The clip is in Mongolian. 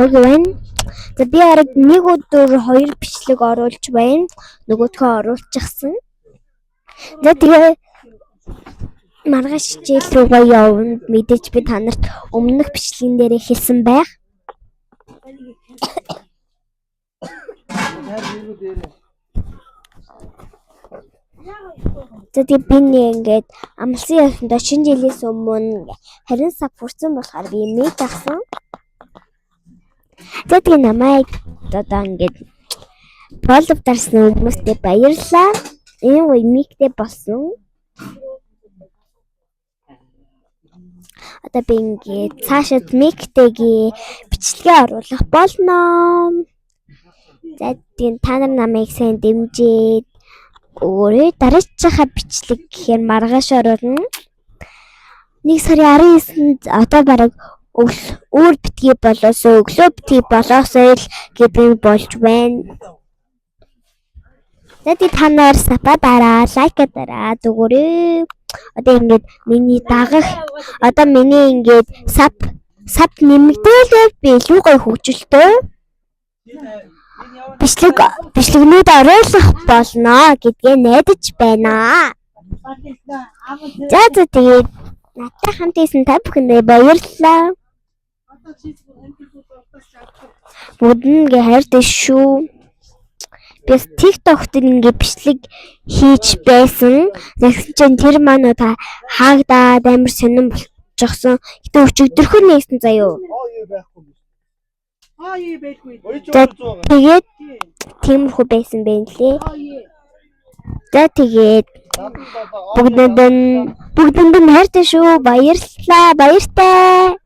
байна. За би арай нэг өдөр 2 бичлэг оруулж байна. Нөгөөдхөө оруулчихсан. За тэгээ маргааш хичээл рүүгээ явна. Мэдээж би та нарт өмнөх бичлэгэн дээр хэлсэн байх. За тэгээ би ингээд амлсан явсандаа шинэ жилээс өмнө харин сав хүрсэн болохоор би мэд авсан. За тэгээ намайг одоо ингээд фоллоу дарсан хүмүүстээ баярлалаа. Энэ үе мигтэй болсон. Одоо би ингээд цаашаа мигтэйгээ бичлэгээ оруулах болно. За тийм та нар намайг сайн дэмжиж өөрөө дараачихаа бичлэг гэхээр маргааш оруулна. 1 сарын 19-нд одоо бараг өөр битгий болоосоо өглөө битгий болоосоо л гэдэг болж байна. За та нар сапа дараа, лайка дараа дөгөөрэй. Одоо ингээд миний дагах одоо миний ингээд сап нэмэгдээл би илүү гоё хөгжилтэй. Бичлэгнүүд оруулах болно гэдгээ найдаж байна. За тэгээд надтай хамт исэн та бүхэндээ баярлалаа. Бүгд хайртай шүү. Би TikTok дээр ингээд бичлэг хийж байсан. Тэгсэн чинь тэр маань та хаагдаад амар сонирн болчихсон. Гэтэ өчигдөрхөн нэгсэн заяа. Тэгээд тиймэрхүү байсан байх лээ. За тэгээд бүгдэнд хайртай шүү. Баярлалаа. Баяртай.